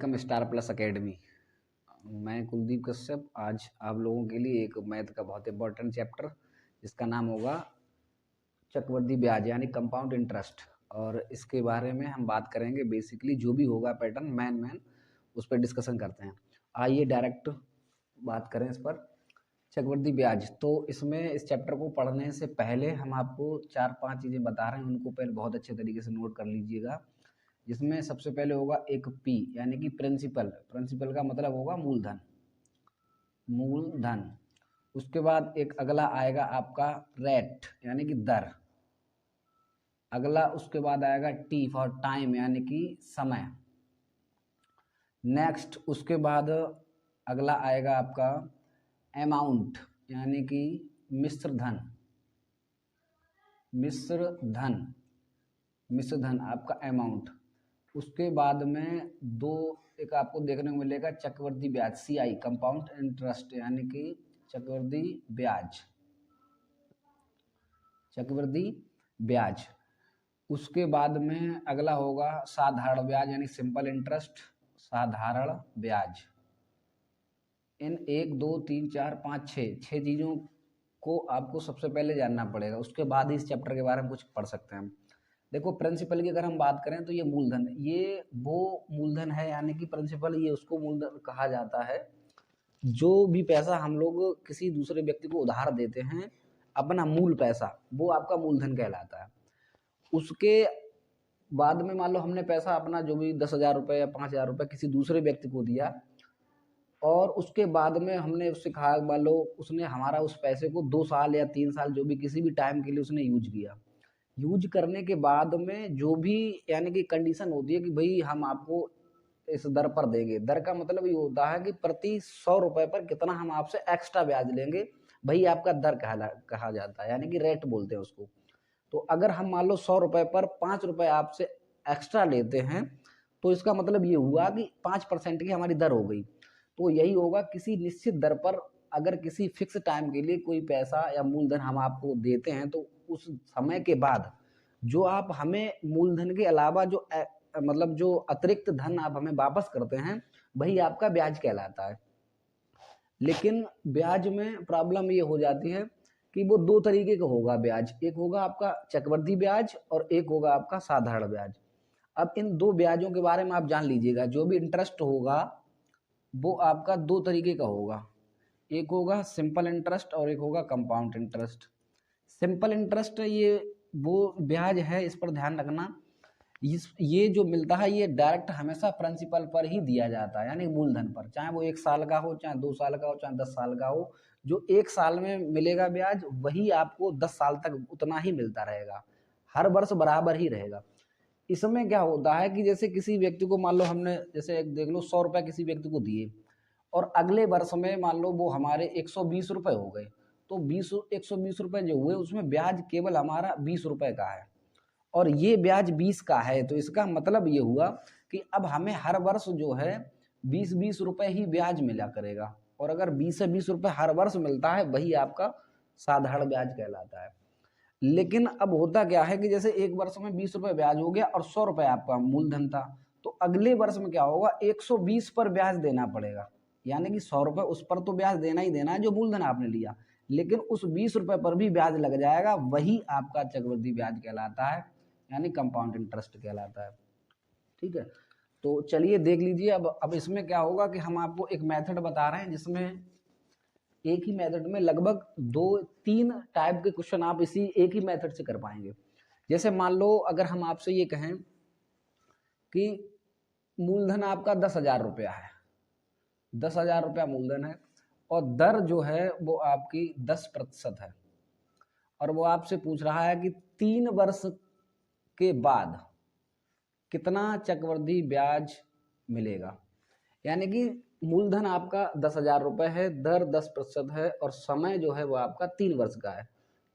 Welcome star plus academy. मैं कुलदीप कश्यप आज आप लोगों के लिए एक मैथ का बहुत इंपॉर्टेंट चैप्टर जिसका नाम होगा चक्रवृद्धि ब्याज यानी कंपाउंड इंटरेस्ट, और इसके बारे में हम बात करेंगे। बेसिकली जो भी होगा पैटर्न मेन उस पर डिस्कशन करते हैं। आइए डायरेक्ट बात करें इस पर। चक्रवृद्धि ब्याज, तो इसमें इस चैप्टर को पढ़ने से पहले हम आपको 4-5 चीज़ें बता रहे हैं, उनको पहले बहुत अच्छे तरीके से नोट कर लीजिएगा। जिसमें सबसे पहले होगा एक पी यानी कि प्रिंसिपल। प्रिंसिपल का मतलब होगा मूलधन, मूलधन। उसके बाद एक अगला आएगा आपका रेट यानी कि दर। अगला उसके बाद आएगा टी फॉर टाइम यानी कि समय। नेक्स्ट उसके बाद अगला आएगा आपका अमाउंट यानी कि मिश्र धन, मिश्र धन, मिश्र धन आपका अमाउंट। उसके बाद में एक आपको देखने को मिलेगा चक्रवृद्धि ब्याज, CI कंपाउंड इंटरेस्ट यानी कि चक्रवृद्धि ब्याज, चक्रवृद्धि ब्याज। उसके बाद में अगला होगा साधारण ब्याज यानी सिंपल इंटरेस्ट, साधारण ब्याज। इन 1 2 3 4 5 6 चीज़ों को आपको सबसे पहले जानना पड़ेगा, उसके बाद ही इस चैप्टर के बारे में कुछ पढ़ सकते हैं हम। देखो प्रिंसिपल की अगर हम बात करें तो ये मूलधन, ये वो मूलधन है यानी कि प्रिंसिपल, ये उसको मूलधन कहा जाता है जो भी पैसा हम लोग किसी दूसरे व्यक्ति को उधार देते हैं, अपना मूल पैसा, वो आपका मूलधन कहलाता है। उसके बाद में मान लो हमने पैसा अपना जो भी 10,000 रुपये या 5,000 रुपये किसी दूसरे व्यक्ति को दिया, और उसके बाद में हमने उससे कहा, मान लो उसने हमारा उस पैसे को 2 साल या 3 साल जो भी किसी भी टाइम के लिए उसने यूज किया। यूज करने के बाद में जो भी यानी कि कंडीशन होती है कि भाई हम आपको इस दर पर देंगे। दर का मतलब ये होता है कि प्रति 100 रुपए पर कितना हम आपसे एक्स्ट्रा ब्याज लेंगे, वही आपका दर कहा जाता है, यानी कि रेट बोलते हैं उसको। तो अगर हम मान लो 100 रुपए पर 5 रुपए आपसे एक्स्ट्रा लेते हैं, तो इसका मतलब ये हुआ कि 5% की हमारी दर हो गई। तो यही होगा, किसी निश्चित दर पर अगर किसी फिक्स टाइम के लिए कोई पैसा या मूलधन हम आपको देते हैं, तो उस समय के बाद जो आप हमें मूलधन के अलावा जो मतलब जो अतिरिक्त धन आप हमें वापस करते हैं, वही आपका ब्याज कहलाता है। लेकिन ब्याज में प्रॉब्लम ये हो जाती है कि वो 2 तरीके का होगा ब्याज, एक होगा आपका चक्रवृद्धि ब्याज और एक होगा आपका साधारण ब्याज। अब इन 2 ब्याजों के बारे में आप जान लीजिएगा। जो भी इंटरेस्ट होगा वो आपका 2 तरीके का होगा, एक होगा सिंपल इंटरेस्ट और एक होगा कंपाउंड इंटरेस्ट। सिंपल इंटरेस्ट ये वो ब्याज है, इस पर ध्यान रखना, ये जो मिलता है ये डायरेक्ट हमेशा प्रिंसिपल पर ही दिया जाता है, यानी मूलधन पर, चाहे वो 1 साल का हो, चाहे 2 साल का हो, चाहे 10 साल का हो। जो 1 साल में मिलेगा ब्याज वही आपको 10 साल तक उतना ही मिलता रहेगा, हर वर्ष बराबर ही रहेगा। इसमें क्या होता है कि जैसे किसी व्यक्ति को मान लो हमने, जैसे एक देख लो, 100 रुपये किसी व्यक्ति को दिए और अगले वर्ष में मान लो वो हमारे 120 रुपये हो गए, तो 120 रुपये जो हुए उसमें ब्याज केवल हमारा 20 रुपये का है, और ये ब्याज 20 का है। तो इसका मतलब ये हुआ कि अब हमें हर वर्ष जो है 20-20 रुपये ही ब्याज मिला करेगा, और अगर 20 से 20 रुपये हर वर्ष मिलता है वही आपका साधारण ब्याज कहलाता है। लेकिन अब होता क्या है कि जैसे एक वर्ष में 20 रुपये ब्याज हो गया और 100 रुपये आपका मूलधन था, तो अगले वर्ष में क्या होगा, 120 पर ब्याज देना पड़ेगा। यानी कि 100 रुपये उस पर तो ब्याज देना ही देना है जो मूलधन आपने लिया, लेकिन उस 20 रुपये पर भी ब्याज लग जाएगा, वही आपका चक्रवृद्धि ब्याज कहलाता है, यानी कंपाउंड इंटरेस्ट कहलाता है। ठीक है, तो चलिए देख लीजिए। अब इसमें क्या होगा कि हम आपको एक मेथड बता रहे हैं जिसमें एक ही मेथड में लगभग 2-3 टाइप के क्वेश्चन आप इसी एक ही मेथड से कर पाएंगे। जैसे मान लो अगर हम आपसे ये कहें कि मूलधन आपका 10,000 रुपया है, 10,000 रुपया मूलधन है, और दर जो है वो आपकी 10% है, और वो आपसे पूछ रहा है कि 3 वर्ष के बाद कितना चक्रवृद्धि ब्याज मिलेगा। यानी कि मूलधन आपका 10,000 रुपये है, दर 10% है, और समय जो है वो आपका 3 वर्ष का है।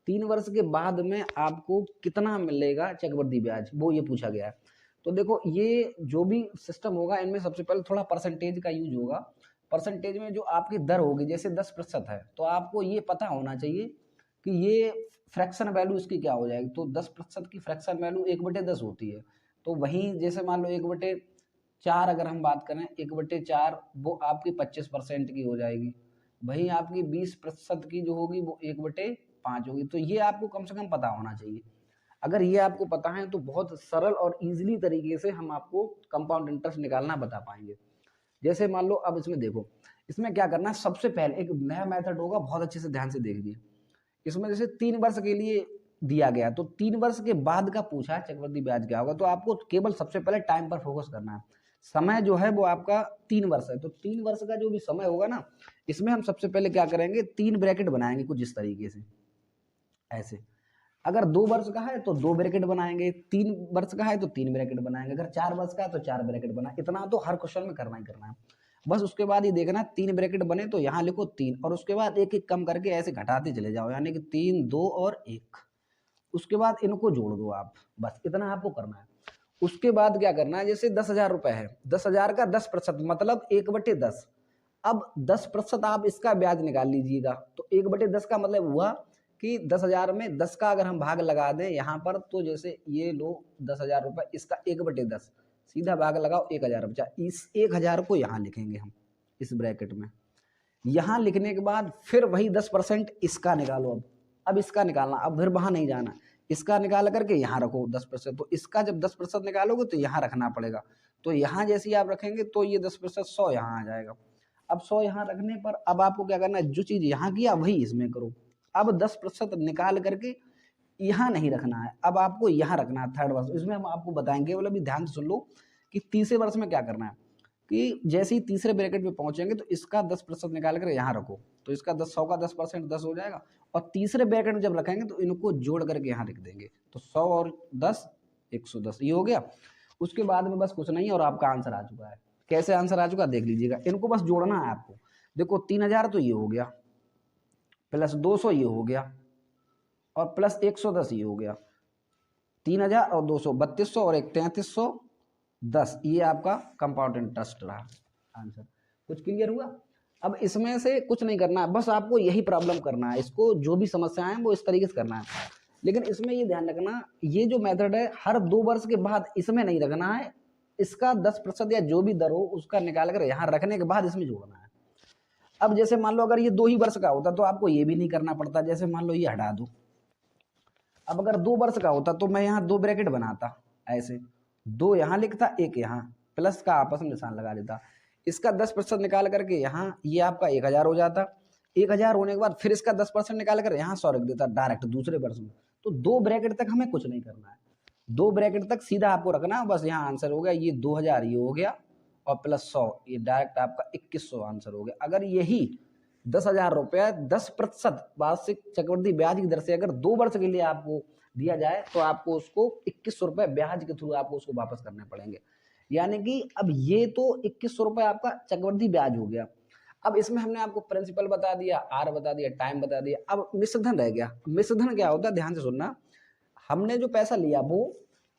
3 वर्ष के बाद में आपको कितना मिलेगा चक्रवृद्धि ब्याज, वो ये पूछा गया है। तो देखो ये जो भी सिस्टम होगा इनमें सबसे पहले थोड़ा परसेंटेज का यूज होगा। परसेंटेज में जो आपकी दर होगी, जैसे 10% है, तो आपको ये पता होना चाहिए कि ये फ्रैक्शन वैल्यू इसकी क्या हो जाएगी। तो 10% की फ्रैक्शन वैल्यू 1/10 होती है। तो वहीं जैसे मान लो 1/10 4 अगर हम बात करें 1/4 वो आपकी 25% की हो जाएगी, वहीं आपकी 20% की जो होगी वो 1/5 होगी। तो ये आपको कम से कम पता होना चाहिए। अगर ये आपको पता है तो बहुत सरल और इजीली तरीके से हम आपको कंपाउंड इंटरेस्ट निकालना बता पाएंगे। जैसे मान लो अब इसमें देखो, इसमें क्या करना है, सबसे पहले एक नया मेथड होगा, बहुत अच्छे से ध्यान से देखिए। इसमें जैसे 3 वर्ष के लिए दिया गया, तो 3 वर्ष के बाद का पूछा है चक्रवृद्धि ब्याज क्या होगा, तो आपको केवल सबसे पहले टाइम पर फोकस करना है। समय जो है वो आपका 3 वर्ष है, तो 3 वर्ष का जो भी समय होगा ना, इसमें हम सबसे पहले क्या करेंगे, 3 ब्रैकेट बनाएंगे कुछ इस तरीके से, ऐसे। अगर 2 वर्ष का है तो 2 ब्रैकेट बनाएंगे, 3 वर्ष का है तो 3 ब्रैकेट बनाएंगे, अगर 4 वर्ष का है तो 4 ब्रैकेट बना। इतना तो हर क्वेश्चन में करना ही करना है। बस उसके बाद ये देखना 3 ब्रैकेट बने तो यहाँ लिखो 3, और उसके बाद एक एक कम करके ऐसे घटाते चले जाओ, यानी कि 3, 2 और 1। उसके बाद इनको जोड़ दो आप, बस इतना आपको करना है। उसके बाद क्या करना है, जैसे 10,000 रुपए है, 10,000 का 10% मतलब 1/10। अब 10% आप इसका ब्याज निकाल लीजिएगा, तो 1/10 का मतलब हुआ कि 10,000 में 10 का अगर हम भाग लगा दें यहाँ पर, तो जैसे ये लो 10,000 रुपए, इसका 1/10 सीधा भाग लगाओ, 1,000 बचा। इस 1,000 को यहाँ लिखेंगे हम इस ब्रैकेट में। यहाँ लिखने के बाद फिर वही 10% इसका निकालो। अब इसका निकालना, अब फिर वहां नहीं जाना, इसका निकाल करके यहाँ रखो 10%। तो इसका जब 10% निकालोगे तो यहाँ रखना पड़ेगा, तो यहाँ जैसे ही आप रखेंगे तो ये 10% 100 यहाँ आ जाएगा। अब 100 यहाँ रखने पर अब आपको क्या करना है, जो चीज यहाँ किया वही इसमें करो। अब 10% निकाल करके यहाँ नहीं रखना है, अब आपको यहाँ रखना है थर्ड वर्ष। इसमें हम आपको बताएंगे, मतलब अभी ध्यान से सुन लो कि तीसरे वर्ष में क्या करना है, कि जैसे ही तीसरे ब्रैकेट पे पहुंचेंगे तो इसका 10% निकाल कर यहाँ रखो, तो इसका 100 का 10% 10 हो जाएगा, और तीसरे ब्रैकेट में जब रखेंगे तो इनको जोड़ करके यहाँ लिख देंगे, तो 100 और 10 110 ये हो गया। उसके बाद में बस कुछ नहीं, और आपका आंसर आ चुका है। कैसे आंसर आ चुका देख लीजिएगा, इनको बस जोड़ना है आपको। देखो 3,000 तो ये हो गया, प्लस 200 ये हो गया, और प्लस 110 ये हो गया। 3,000 और 200 3200 और एक 3310, ये आपका कंपाउंड इंटरेस्ट रहा आंसर। कुछ क्लियर हुआ? अब इसमें से कुछ नहीं करना है, बस आपको यही प्रॉब्लम करना है, इसको जो भी समस्याएं हैं वो इस तरीके से करना है। लेकिन इसमें ये ध्यान रखना, ये जो मेथड है हर 2 वर्ष के बाद इसमें नहीं रखना है, इसका 10% या जो भी दर हो उसका निकाल कर यहाँ रखने के बाद इसमें जोड़ना है। अब जैसे मान लो अगर ये 2 ही वर्ष का होता तो आपको ये भी नहीं करना पड़ता, जैसे मान लो ये हटा दो। अब अगर 2 वर्ष का होता तो मैं यहाँ 2 ब्रैकेट बनाता, ऐसे 2 यहाँ लिखता, 1 यहाँ, प्लस का आपस में निशान लगा देता। इसका 10% निकाल करके यहाँ ये आपका 1,000 हो जाता। 1,000 होने के बाद फिर इसका 10% निकाल कर यहाँ 100 रख देता डायरेक्ट दूसरे वर्ष में। तो 2 ब्रैकेट तक हमें कुछ नहीं करना है, 2 ब्रैकेट तक सीधा आपको रखना है, बस यहाँ आंसर हो गया, ये 2,000 ये हो गया, और प्लस 100 ये डायरेक्ट आपका 2,100 आंसर हो गया। अगर यही 10,000 रुपया 10% वार्षिक चक्रवृद्धि ब्याज की दर से अगर 2 वर्ष के लिए आपको दिया जाए तो आपको उसको 2,100 रुपये ब्याज के थ्रू आपको उसको वापस करने पड़ेंगे। यानी कि अब ये तो 2,100 रुपये आपका चक्रवृद्धि ब्याज हो गया। अब इसमें हमने आपको प्रिंसिपल बता दिया, आर बता दिया, टाइम बता दिया, अब मिश्रधन रह गया। मिश्रधन क्या होता है, ध्यान से सुनना, हमने जो पैसा लिया वो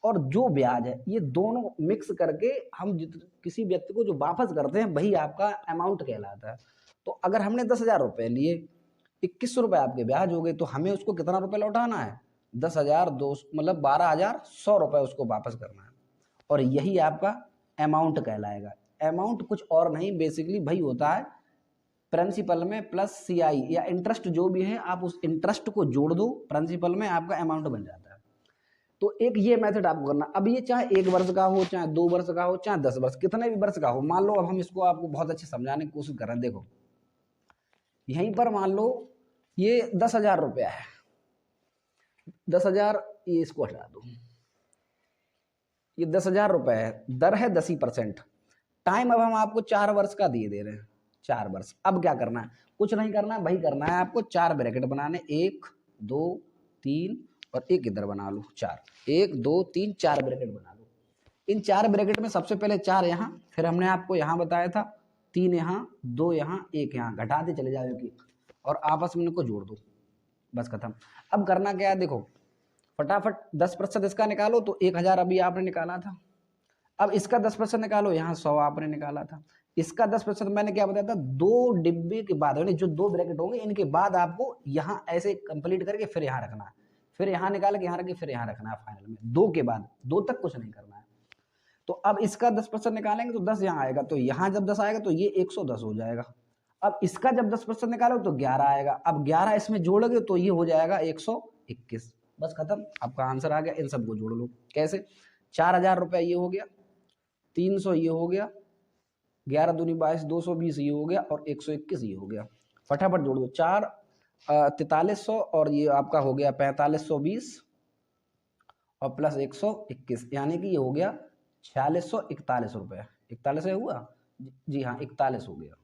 और जो ब्याज है ये दोनों मिक्स करके हम किसी व्यक्ति को जो वापस करते हैं वही आपका अमाउंट कहलाता है। तो अगर हमने 10,000 रुपये लिए, 2,100 रुपये आपके ब्याज हो गए, तो हमें उसको कितना रुपये लौटाना है, 10,200 मतलब 12,100 रुपये उसको वापस करना है, और यही आपका अमाउंट कहलाएगा। अमाउंट कुछ और नहीं, बेसिकली वही होता है प्रिंसिपल में प्लस सीआई या इंटरेस्ट जो भी है, आप उस इंटरेस्ट को जोड़ दो प्रिंसिपल में, आपका अमाउंट बन जाता है। तो एक ये मेथड आपको करना। अब ये चाहे 1 वर्ष का हो, चाहे 2 वर्ष का हो, चाहे 10 वर्ष, कितने भी वर्ष का हो। मान लो अब हम इसको आपको बहुत अच्छे समझाने की कोशिश कर रहे हैं। देखो यहीं पर मान लो ये 10,000 रुपया है, 10,000, ये इसको हटा दो, ये 10,000 रुपये है, दर है 10%। टाइम अब हम आपको 4 वर्ष का दे रहे हैं, 4 वर्ष। अब क्या करना है, कुछ नहीं करना है, वही करना है आपको, 4 ब्रैकेट बनाने, 1 2 3 और एक इधर बना लो 4, 1 2 3 4 ब्रैकेट बना लो। इन 4 ब्रैकेट में सबसे पहले 4 यहाँ, फिर हमने आपको यहाँ बताया था 3 यहाँ, 2 यहाँ, 1 यहाँ, घटाते चले जाओ एक, और आपस में इनको जोड़ दो, बस खत्म। अब करना क्या है, देखो फटाफट 10% इसका निकालो, तो 1,000 अभी आपने निकाला था। अब इसका 10% निकालो, यहाँ 100 आपने निकाला था। इसका 10% मैंने क्या बताया था, 2 डिब्बे के बाद जो 2 ब्रैकेट होंगे इनके बाद आपको यहाँ ऐसे कंप्लीट करके फिर यहाँ रखना है, फिर यहाँ निकाल के यहाँ रख के फिर यहाँ रखना है फाइनल में, 2 के बाद, 2 तक कुछ नहीं करना है। तो अब इसका 10% निकालेंगे तो 10 यहाँ आएगा, तो यहाँ जब 10 आएगा तो ये 110 हो जाएगा। अब इसका जब 10% निकालो तो 11 आएगा, अब 11 इसमें जोड़ोगे तो ये हो जाएगा 121। बस खत्म, आपका आंसर आ गया। इन सबको जोड़ लो। कैसे? 4000 रुपये ये हो गया, 300 ये हो गया, 11 दूनी 22, 220 ये हो गया, और 121 ये हो गया। फटाफट जोड़ दो। 4300 और ये आपका हो गया 4520 और प्लस 121, यानी कि ये हो गया 4641 रुपये। 41 हुआ जी हाँ, 41 हो गया।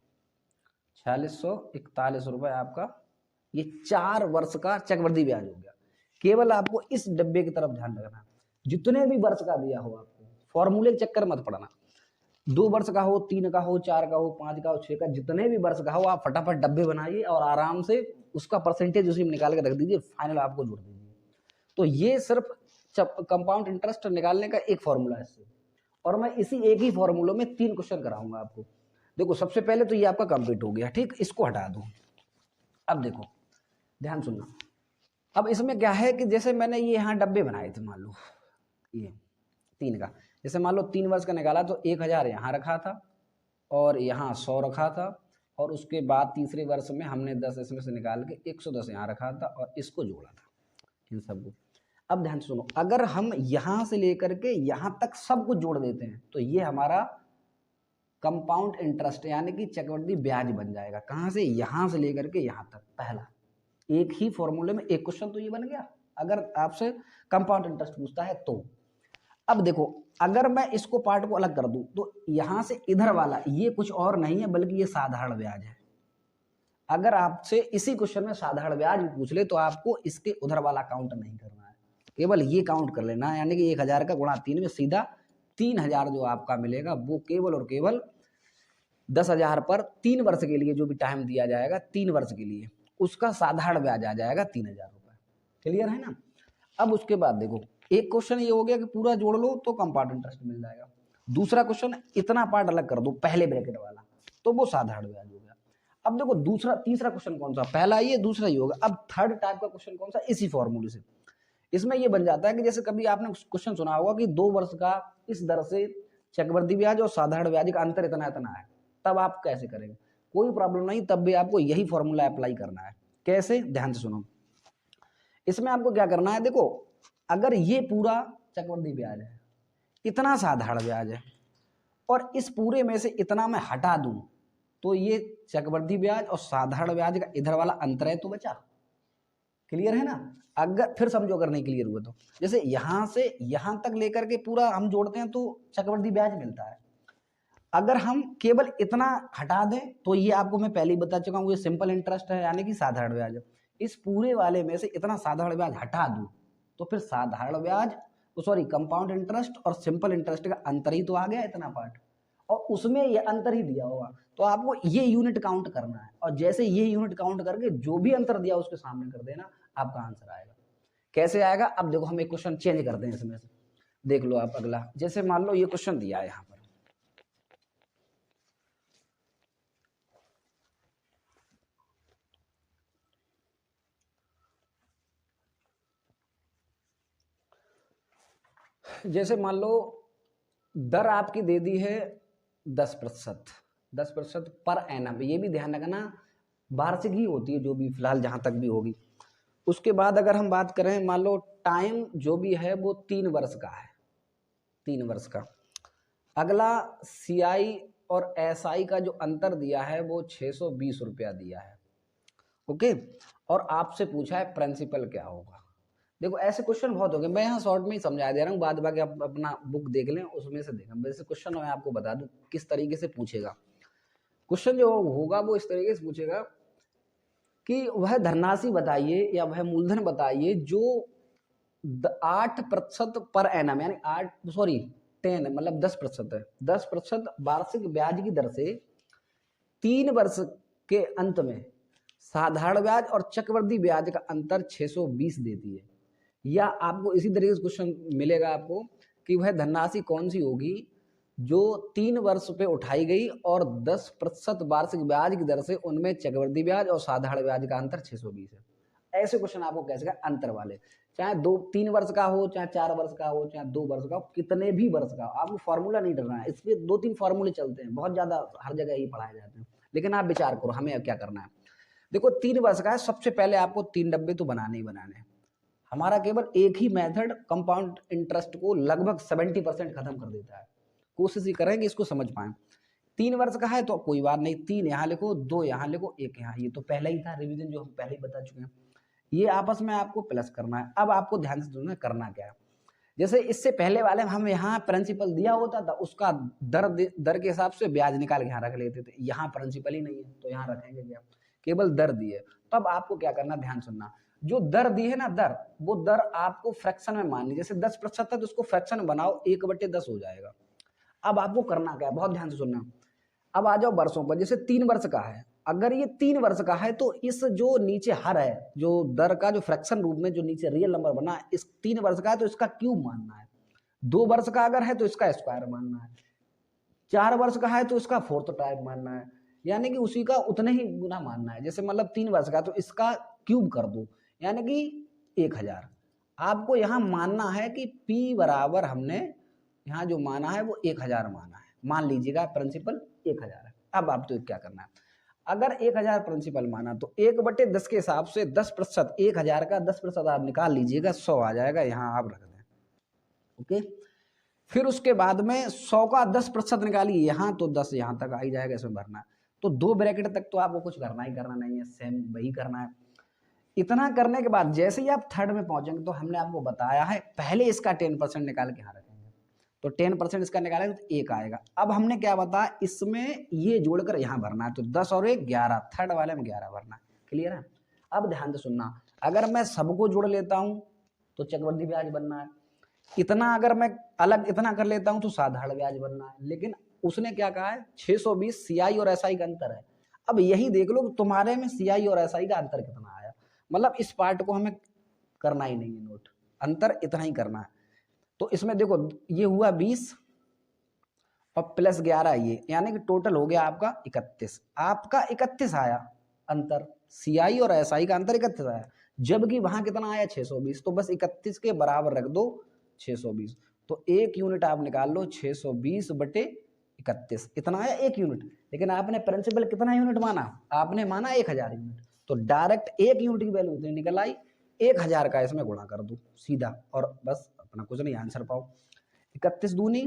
4641 रुपये आपका ये 4 वर्ष का चक्रवृद्धि ब्याज हो गया। केवल आपको इस डब्बे की तरफ ध्यान रखना, जितने भी वर्ष का दिया हो आपको, फॉर्मूले के चक्कर मत पड़ना। 2 वर्ष का हो, 3 का हो, 4 का हो, 5 का हो, 6 का, जितने भी वर्ष का हो, आप फटाफट डब्बे बनाइए और आराम से उसका परसेंटेज उसी में निकाल के रख दीजिए, फाइनल आपको जोड़ दीजिए। तो ये सिर्फ कंपाउंड इंटरेस्ट निकालने का एक फॉर्मूला है इससे, और मैं इसी एक ही फॉर्मूलों में 3 क्वेश्चन कराऊंगा आपको। देखो सबसे पहले तो ये आपका कंप्लीट हो गया, ठीक, इसको हटा दो। अब देखो ध्यान सुनना, अब इसमें क्या है कि जैसे मैंने ये यहाँ डब्बे बनाए थे, मान लो ये 3 का, जैसे मान लो 3 वर्ष का निकाला तो 1000 यहाँ रखा था और यहाँ 100 रखा था, और उसके बाद तीसरे वर्ष में हमने 10 इसमें से निकाल के 110 यहाँ रखा था और इसको जोड़ा था इन सबको। अब ध्यान सुनो, अगर हम यहाँ से लेकर के यहाँ तक सब कुछ जोड़ देते हैं तो ये हमारा कंपाउंड इंटरेस्ट यानी कि चक्रवृद्धि ब्याज बन जाएगा। कहाँ से? यहाँ से लेकर के यहाँ तक। पहला एक ही फॉर्मूले में एक क्वेश्चन तो ये बन गया, अगर आपसे कंपाउंड इंटरेस्ट पूछता है तो। अब देखो अगर मैं इसको पार्ट को अलग कर दूं तो यहाँ से इधर वाला ये कुछ और नहीं है बल्कि ये साधारण ब्याज है। अगर आपसे इसी क्वेश्चन में साधारण ब्याज भी पूछ ले तो आपको इसके उधर वाला काउंट नहीं करना है, केवल ये काउंट कर लेना है, यानी कि 1000 का गुणा 3 में सीधा 3000 जो आपका मिलेगा वो केवल और केवल 10,000 पर 3 वर्ष के लिए जो भी टाइम दिया जाएगा 3 वर्ष के लिए उसका साधारण ब्याज आ जाएगा 3000 रुपये। क्लियर है ना? अब उसके बाद देखो एक क्वेश्चन ये हो गया कि पूरा जोड़ लो तो कंपाउंड इंटरेस्ट मिल जाएगा। दूसरा क्वेश्चन इतना पार्ट अलग कर दो पहले ब्रैकेट वाला तो वो साधारण ब्याज हो गया। अब देखो तीसरा क्वेश्चन कौन सा? पहला ये, दूसरा ये होगा। अब थर्ड टाइप का क्वेश्चन कौन सा? इसी फॉर्मूले से। इसमें ये बन जाता है कि जैसे कभी आपने क्वेश्चन सुना होगा कि 2 वर्ष का इस दर से चक्रवृद्धि ब्याज और साधारण ब्याज का अंतर इतना इतना है, तब आप कैसे करेंगे? कोई प्रॉब्लम नहीं, तब भी आपको यही फॉर्मूला अप्लाई करना है। कैसे? ध्यान से सुनो। इसमें आपको क्या करना है, देखो अगर ये पूरा चक्रवृद्धि ब्याज है, इतना साधारण ब्याज है, और इस पूरे में से इतना मैं हटा दूं तो ये चक्रवृद्धि ब्याज और साधारण ब्याज का इधर वाला अंतर है तो बचा। क्लियर है ना? अगर फिर समझो अगर नहीं क्लियर हुआ तो, जैसे यहां से यहां तक लेकर के पूरा हम जोड़ते हैं तो चक्रवृद्धि ब्याज मिलता है। अगर हम केवल इतना हटा दें तो ये आपको मैं पहले ही बता चुका हूँ, ये सिंपल इंटरेस्ट है यानी कि साधारण ब्याज। इस पूरे वाले में से इतना साधारण ब्याज हटा दूं तो फिर साधारण ब्याज कंपाउंड इंटरेस्ट और सिंपल इंटरेस्ट का अंतर ही तो आ गया इतना पार्ट, और उसमें ये अंतर ही दिया होगा तो आपको ये यूनिट काउंट करना है, और जैसे ये यूनिट काउंट करके जो भी अंतर दिया उसके सामने कर देना, आपका आंसर आएगा। कैसे आएगा? अब देखो हम एक क्वेश्चन चेंज करते हैं इसमें से, देख लो आप अगला। जैसे मान लो ये क्वेश्चन दिया है यहाँ पर, जैसे मान लो दर आपकी दे दी है 10% पर एनम। ये भी ध्यान रखना वार्षिक ही होती है जो भी फिलहाल जहां तक भी होगी। उसके बाद अगर हम बात करें, मान लो टाइम जो भी है वो 3 वर्ष का है, 3 वर्ष का। अगला सीआई और एसआई का जो अंतर दिया है वो 620 रुपया दिया है, ओके। और आपसे पूछा है प्रिंसिपल क्या होगा। देखो ऐसे क्वेश्चन बहुत हो गए, मैं यहाँ शॉर्ट में ही समझा दे रहा हूँ, बाद बाकी आप अपना बुक देख लें उसमें से देखा। वैसे क्वेश्चन मैं आपको बता दूं किस तरीके से पूछेगा। क्वेश्चन जो होगा वो इस तरीके से पूछेगा कि वह धनराशि बताइए या वह मूलधन बताइए जो 8% पर एनम, यानी 10 मतलब 10% है, 10% वार्षिक ब्याज की दर से 3 वर्ष के अंत में साधारण ब्याज और चक्रवृद्धि ब्याज का अंतर 620 देती है। या आपको इसी तरीके से क्वेश्चन मिलेगा आपको कि वह धनराशि कौन सी होगी जो 3 वर्ष पे उठाई गई और 10% वार्षिक ब्याज की दर से उनमें चक्रवृद्धि ब्याज और साधारण ब्याज का अंतर 620 है। ऐसे क्वेश्चन आपको कैसे अंतर वाले, चाहे 2-3 वर्ष का हो, चाहे 4 वर्ष का हो, चाहे 2 वर्ष का हो, कितने भी वर्ष का हो, आपको फॉर्मूला नहीं डरना है। इसके 2-3 फॉर्मूले चलते हैं, बहुत ज्यादा हर जगह ही पढ़ाए जाते हैं, लेकिन आप विचार करो हमें क्या करना है। देखो 3 वर्ष का है, सबसे पहले आपको 3 डब्बे तो बनाने ही बनाने हैं। हमारा केवल एक ही मेथड कंपाउंड इंटरेस्ट को लगभग 70% खत्म कर देता है। कोशिश ही करेंगे इसको समझ पाए। 3 वर्ष का है तो कोई बात नहीं, 3 यहाँ लिखो, 2 यहाँ लिखो, 1 यहाँ, ये तो पहले ही था रिवीजन जो हम पहले ही बता चुके हैं। ये आपस में आपको प्लस करना है। अब आपको ध्यान से सुनना करना क्या है। जैसे इससे पहले वाले हम यहाँ प्रिंसिपल दिया होता था, उसका दर के हिसाब से ब्याज निकाल के यहाँ रख लेते थे। यहाँ प्रिंसिपल ही नहीं है तो यहाँ रखेंगे क्या, केवल दर दी है। तब आपको क्या करना, ध्यान सुनना, जो दर दी है ना दर, वो दर आपको फ्रैक्शन में माननी। जैसे 10% है तो उसको फ्रैक्शन में बनाओ, 1/10 हो जाएगा। अब आपको करना क्या है, बहुत ध्यान से सुनना। अब आ जाओ वर्षों पर। जैसे 3 वर्ष का है, अगर ये 3 वर्ष का है तो इस जो नीचे हर है, जो दर का जो फ्रैक्शन रूप में जो नीचे रियल नंबर बना है, इस 3 वर्ष का है तो इसका क्यूब मानना है। 2 वर्ष का अगर है तो इसका स्क्वायर मानना है। 4 वर्ष का है तो इसका 4th टाइप मानना है, यानी कि उसी का उतने ही गुना मानना है। जैसे मतलब 3 वर्ष का तो इसका क्यूब कर दो, यानी कि 1000। आपको यहाँ मानना है कि P बराबर हमने यहाँ जो माना है वो 1000 माना है। मान लीजिएगा प्रिंसिपल 1000 है। अब आप तो क्या करना है, अगर 1000 प्रिंसिपल माना तो 1/10 के हिसाब से 10%, 1000 का 10% आप निकाल लीजिएगा, 100 आ जाएगा, यहाँ आप रख दें। ओके, फिर उसके बाद में 100 का 10% निकालिए यहाँ, तो 10 यहाँ तक आ ही जाएगा, इसमें भरना है। तो 2 ब्रैकेट तक तो आपको कुछ करना ही करना नहीं है, सेम वही करना है। इतना करने के बाद जैसे ही आप 3rd में पहुंचेंगे तो हमने आपको बताया है पहले इसका 10% निकाल के यहाँ रखेंगे, तो 10% इसका निकालेंगे तो 1 आएगा। अब हमने क्या बताया, इसमें ये जोड़कर यहाँ भरना है, तो 10 और 1 11, 3rd वाले में 11 भरना है। क्लियर है। अब ध्यान से सुनना, अगर मैं सबको जोड़ लेता हूँ तो चक्रवृद्धि ब्याज बनना है, इतना अगर मैं अलग इतना कर लेता हूँ तो साधारण ब्याज बनना है। लेकिन उसने क्या कहा है, 620 CI और SI का अंतर है। अब यही देख लो तुम्हारे में CI और SI का अंतर कितना आया, मतलब इस पार्ट को हमें करना ही नहीं है नोट, अंतर इतना ही करना है। तो इसमें देखो ये हुआ 20 और प्लस 11 ये, यानी कि टोटल हो गया आपका 31। आपका 31 आया अंतर, CI और SI का अंतर 31 आया, जबकि वहां कितना आया 620। तो बस 31 के बराबर रख दो 620, तो 1 यूनिट आप निकाल लो, 620/31 इतना आया 1 यूनिट। लेकिन आपने प्रिंसिपल कितना यूनिट माना, आपने माना 1000 यूनिट, तो डायरेक्ट 1 यूनिट की वैल्यू उतनी निकल आई, 1000 का इसमें गुणा कर दो सीधा, और बस अपना कुछ नहीं आंसर पाओ। 31 दूनी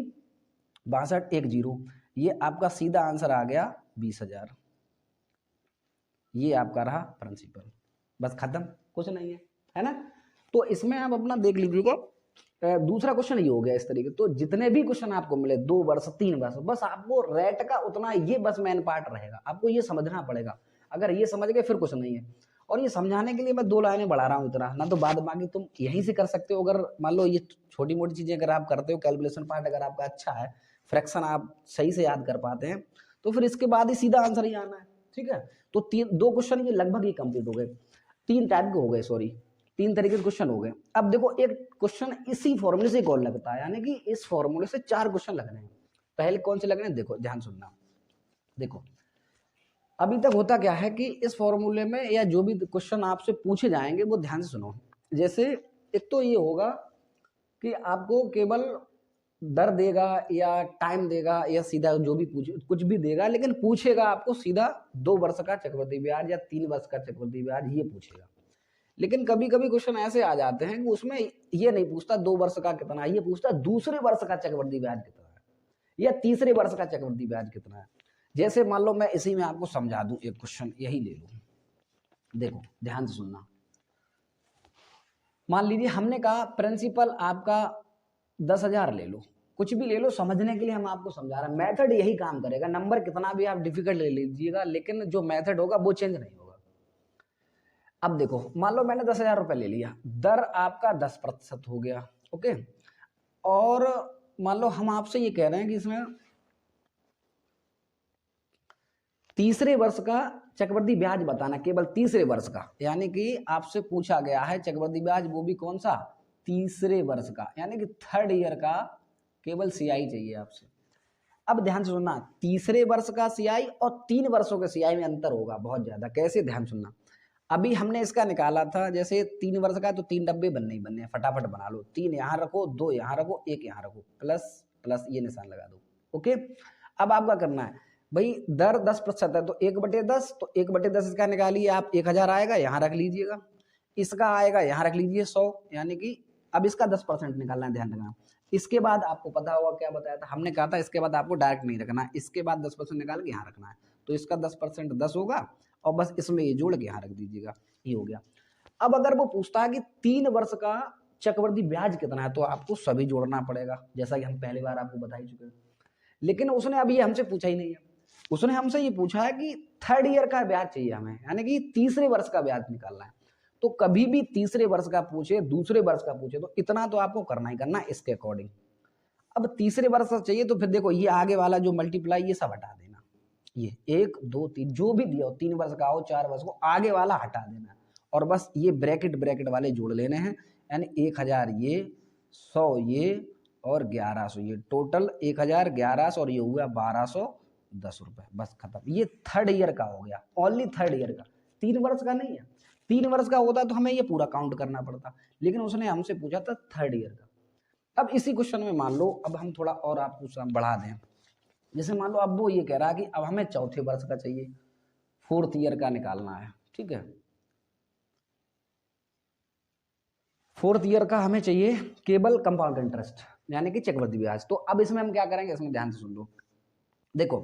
62, 1 0, ये आपका सीधा आंसर आ गया 20,000। ये आपका रहा प्रिंसिपल, बस खत्म, कुछ नहीं है ना। तो इसमें आप अपना देख लीजिएगा, दूसरा क्वेश्चन ये हो गया इस तरीके। तो जितने भी क्वेश्चन आपको मिले 2 वर्ष 3 वर्ष, बस आपको रेट का उतना ये बस मेन पार्ट रहेगा, आपको ये समझना पड़ेगा। अगर ये समझ गए फिर कुछ नहीं है। और ये समझाने के लिए मैं 2 लाइनें बढ़ा रहा हूँ इतना ना, तो बाद बाकी तुम यहीं से कर सकते हो। अगर मान लो ये छोटी मोटी चीजें अगर आप करते हो, कैलकुलेशन पार्ट अगर आपका अच्छा है, फ्रैक्शन आप सही से याद कर पाते हैं, तो फिर इसके बाद ही सीधा आंसर ही आना है। ठीक है, तो 2 क्वेश्चन ये लगभग ही कंप्लीट हो गए, 3 टाइप के हो गए, सॉरी 3 तरीके के क्वेश्चन हो गए। अब देखो एक क्वेश्चन इसी फॉर्मूले से कौन लगता है, यानी कि इस फॉर्मूले से 4 क्वेश्चन लगने हैं। पहले कौन से लगने हैं, देखो ध्यान सुनना। देखो अभी तक होता क्या है कि इस फॉर्मूले में या जो भी क्वेश्चन आपसे पूछे जाएंगे वो ध्यान से सुनो। जैसे एक तो ये होगा कि आपको केवल दर देगा या टाइम देगा या सीधा जो भी पूछे कुछ भी देगा, लेकिन पूछेगा आपको सीधा 2 वर्ष का चक्रवृद्धि ब्याज या 3 वर्ष का चक्रवृद्धि ब्याज ये पूछेगा। लेकिन कभी कभी क्वेश्चन ऐसे आ जाते हैं कि उसमें ये नहीं पूछता 2 वर्ष का कितना, ये पूछता दूसरे वर्ष का चक्रवृद्धि ब्याज कितना है या तीसरे वर्ष का चक्रवृद्धि ब्याज कितना है। जैसे मान लो मैं इसी में आपको समझा दूं, एक क्वेश्चन यही ले लो, देखो ध्यान से सुनना। मान लीजिए हमने कहा प्रिंसिपल आपका 10,000 ले लो, कुछ भी ले लो, समझने के लिए हम आपको समझा रहे हैं। मेथड यही काम करेगा, नंबर कितना भी आप डिफिकल्ट ले लीजिएगा, लेकिन जो मेथड होगा वो चेंज नहीं होगा। अब देखो मान लो मैंने 10,000 रुपए ले लिया, दर आपका 10% हो गया, ओके। और मान लो हम आपसे ये कह रहे हैं कि इसमें तीसरे वर्ष का चक्रवृद्धि ब्याज बताना, केवल तीसरे वर्ष का, यानी कि आपसे पूछा गया है चक्रवृद्धि ब्याज, वो भी कौन सा, तीसरे वर्ष का, यानी कि 3rd ईयर का केवल CI चाहिए आपसे। अब ध्यान से सुनना, तीसरे वर्ष का CI और 3 वर्षों के CI में अंतर होगा बहुत ज्यादा। कैसे, ध्यान सुनना। अभी हमने इसका निकाला था, जैसे 3 वर्ष का है तो 3 डब्बे बनने ही बनने हैं, फटाफट बना लो। 3 यहाँ रखो, 2 यहाँ रखो, 1 यहाँ रखो, प्लस प्लस ये निशान लगा दो। ओके, अब आपका करना है भाई, दर 10% है तो 1/10, तो 1/10 इसका निकालिए आप, 1000 आएगा, यहाँ रख लीजिएगा। इसका आएगा, यहाँ रख लीजिए 100, यानी कि अब इसका 10% निकालना है, ध्यान रखना। इसके बाद आपको पता होगा क्या बताया था, हमने कहा था इसके बाद आपको डायरेक्ट नहीं रखना है, इसके बाद 10% निकाल के यहाँ रखना है। तो इसका 10% 10 होगा, और बस इसमें ये जोड़ के यहाँ रख दीजिएगा, ये हो गया। अब अगर वो पूछता है कि 3 वर्ष का चक्रवृद्धि ब्याज कितना है, तो आपको सभी जोड़ना पड़ेगा, जैसा कि हम पहली बार आपको बता ही चुके हैं। लेकिन उसने अभी हमसे पूछा ही नहीं है, उसने हमसे ये पूछा है कि 3rd ईयर का ब्याज चाहिए हमें, यानी कि तीसरे वर्ष का ब्याज निकालना है। तो कभी भी तीसरे वर्ष का पूछे, दूसरे वर्ष का पूछे, तो इतना तो आपको करना ही करना है इसके अकॉर्डिंग। अब तीसरे वर्ष का चाहिए तो फिर देखो, ये आगे वाला जो मल्टीप्लाई ये सब हटा देना, ये 1 2 3 जो भी दिया हो, 3 वर्ष का हो, 4 वर्ष को, आगे वाला हटा देना, और बस ये ब्रैकेट वाले जोड़ लेने हैं, यानी 1000 ये, 100 ये, और 1100 ये, टोटल 1000, 1100, और ये हुआ 1210 रुपए, बस खत्म। ये 3rd ईयर का हो गया, ओनली 3rd ईयर का, 3 वर्ष का नहीं है। 3 वर्ष का होता तो हमें ये पूरा काउंट करना पड़ता, लेकिन उसने हमसे पूछा था 3rd ईयर का। अब इसी क्वेश्चन में मान लो, अब हम थोड़ा और आपको बढ़ा दें, जैसे मान लो अब वो ये कह रहा है कि अब हमें चौथे वर्ष का चाहिए, 4th ईयर का निकालना है, ठीक है। 4th ईयर का हमें चाहिए केवल कंपाउंड इंटरेस्ट, यानी कि चक्रवृद्धि ब्याज। तो अब इसमें हम क्या करेंगे, इसमें ध्यान से सुन लो। देखो,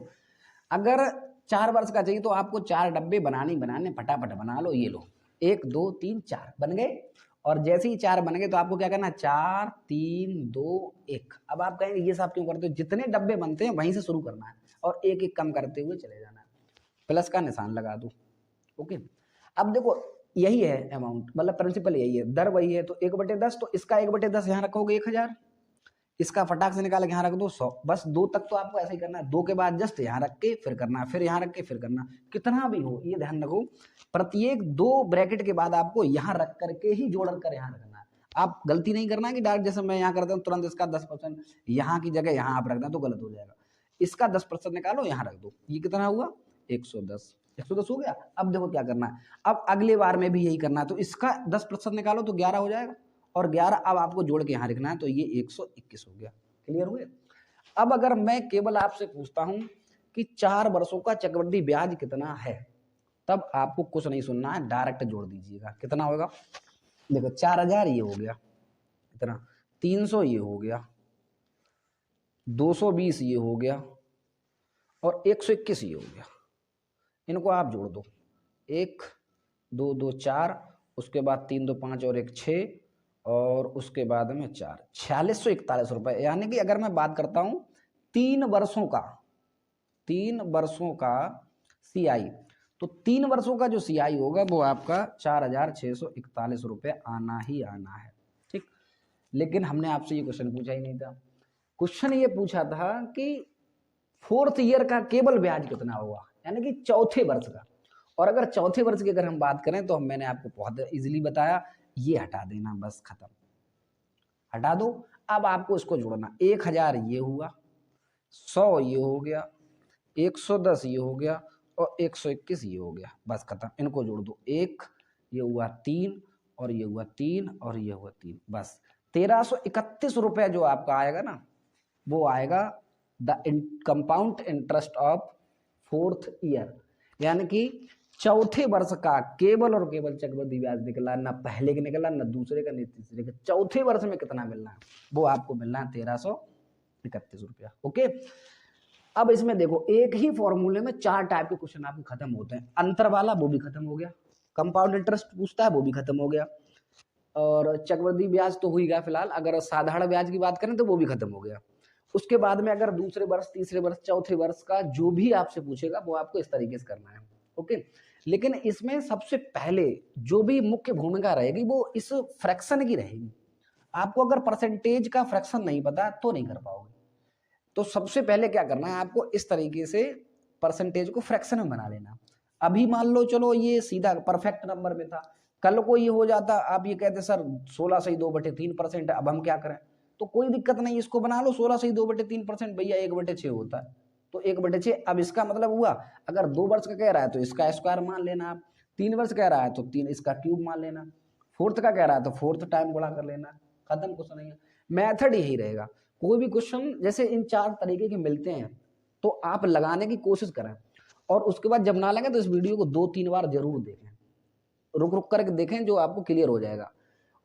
अगर 4 वर्ष का चाहिए तो आपको 4 डब्बे बनाने, फटाफट बना लो। ये लो, 1 2 3 4 बन गए, और जैसे ही 4 बन गए तो आपको क्या करना है, 4 3 2 1। अब आप कहेंगे ये सब क्यों करते हो, जितने डब्बे बनते हैं वहीं से शुरू करना है, और एक एक कम करते हुए चले जाना है, प्लस का निशान लगा दो। ओके, अब देखो यही है अमाउंट, मतलब प्रिंसिपल यही है, दर वही है, तो 1/10, तो इसका 1/10 यहाँ रखोगे 1000, इसका फटाक से निकाल के यहाँ रख दो 100, बस 2 तक तो आपको ऐसा ही करना है। 2 के बाद जस्ट यहाँ रख के फिर करना, फिर यहाँ रख के फिर करना, कितना भी हो, ये ध्यान रखो, प्रत्येक 2 ब्रैकेट के बाद आपको यहाँ रख करके ही जोड़ कर यहाँ रखना है। आप गलती नहीं करना है कि डायरेक्ट जैसे मैं यहाँ करता हूँ तुरंत इसका 10% यहाँ की जगह यहाँ आप रख दें तो गलत हो जाएगा। इसका 10% निकालो, यहाँ रख दो, ये कितना हुआ 110, 110 हो गया। अब देखो क्या करना है, अब अगले बार में भी यही करना है, तो इसका 10% निकालो तो 11 हो जाएगा, और 11 अब आपको जोड़ के यहाँ लिखना है, तो ये 121 हो गया। क्लियर हुए। अब अगर मैं केवल आपसे पूछता हूं कि 4 वर्षों का चक्रवृद्धि ब्याज कितना है, तब आपको कुछ नहीं सुनना है, डायरेक्ट जोड़ दीजिएगा। कितना होगा, देखो 4000 ये हो गया, इतना 300 ये हो गया, 220 ये हो गया, और 121 ये हो गया। इनको आप जोड़ दो, 1 2 2 4, उसके बाद 3 2 5 और 1 6, और उसके बाद में 4, 4641 रुपए। यानी कि अगर मैं बात करता हूं 3 वर्षों का सीआई, तो 3 वर्षों का जो सीआई होगा वो आपका 4641 रुपए आना ही आना है, ठीक। लेकिन हमने आपसे ये क्वेश्चन पूछा ही नहीं था, क्वेश्चन ये पूछा था कि 4th ईयर का केवल ब्याज कितना होगा, यानी कि चौथे वर्ष का। और अगर चौथे वर्ष की अगर हम बात करें तो मैंने आपको बहुत इजीली बताया, ये हटा देना, बस खत्म, हटा दो। अब आपको इसको जोड़ना, 1000 ये हुआ, 100 ये हो गया, 110 ये हो गया, और 121 ये हो गया, बस खत्म। इनको जोड़ दो, 1 ये हुआ 3, और ये हुआ 3, और ये हुआ 3, बस 1331 रुपए जो आपका आएगा ना, वो आएगा the compound interest of 4th year, यानी कि चौथे वर्ष का केवल और केवल चक्रवृद्धि ब्याज निकला, ना पहले का निकला, ना दूसरे का, ना तीसरे का। चौथे वर्ष में कितना मिलना है, वो आपको मिलना है 1331 रुपया। ओके, अब इसमें देखो, एक ही फॉर्मूले में 4 टाइप के क्वेश्चन आपको खत्म होते हैं। अंतर वाला वो भी खत्म हो गया, कंपाउंड इंटरेस्ट पूछता है वो भी खत्म हो गया, और चक्रवृद्धि ब्याज तो हुई गया फिलहाल। अगर साधारण ब्याज की बात करें तो वो भी खत्म हो गया। उसके बाद में अगर दूसरे वर्ष, तीसरे वर्ष, चौथे वर्ष का जो भी आपसे पूछेगा वो आपको इस तरीके से करना है। ओके, लेकिन इसमें सबसे पहले जो भी मुख्य भूमिका रहेगी वो इस फ्रैक्शन की रहेगी। आपको अगर परसेंटेज का फ्रैक्शन नहीं पता तो नहीं कर पाओगे। तो सबसे पहले क्या करना है, आपको इस तरीके से परसेंटेज को फ्रैक्शन में बना लेना। अभी मान लो चलो ये सीधा परफेक्ट नंबर में था, कल को ये हो जाता, आप ये कहते सर 16 से 2/3% है, अब हम क्या करें, तो कोई दिक्कत नहीं, इसको बना लो 16 से 2/3%, भैया 1/6 होता है, तो 1/6। अब इसका मतलब हुआ, अगर 2 वर्ष का कह रहा है तो इसका स्क्वायर मान लेना आप, 3 वर्ष कह रहा है तो 3 इसका क्यूब मान लेना, फोर्थ का कह रहा है तो फोर्थ टाइम गुणा कर लेना, खत्म, कुछ नहीं है। मेथड यही रहेगा। कोई भी क्वेश्चन जैसे इन 4 तरीके के मिलते हैं तो आप लगाने की कोशिश करें, और उसके बाद जब ना लगे तो इस वीडियो को 2-3 बार जरूर देखें, रुक रुक करके देखें, जो आपको क्लियर हो जाएगा।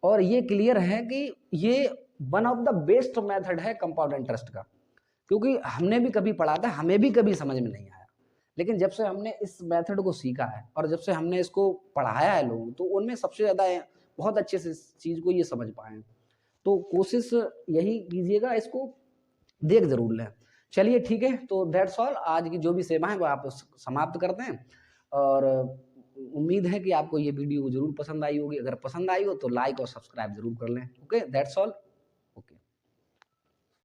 और ये क्लियर है कि ये one of the best method है कंपाउंड इंटरेस्ट का, क्योंकि हमने भी कभी पढ़ा था, हमें भी कभी समझ में नहीं आया, लेकिन जब से हमने इस मेथड को सीखा है और जब से हमने इसको पढ़ाया है लोगों, तो उनमें सबसे ज़्यादा बहुत अच्छे से इस चीज़ को ये समझ पाए हैं। तो कोशिश यही कीजिएगा, इसको देख जरूर लें। चलिए ठीक है, तो दैट्स ऑल, आज की जो भी सेवा है वो आप समाप्त करते हैं, और उम्मीद है कि आपको ये वीडियो जरूर पसंद आई होगी। अगर पसंद आई हो तो लाइक और सब्सक्राइब जरूर कर लें। Okay, that's all.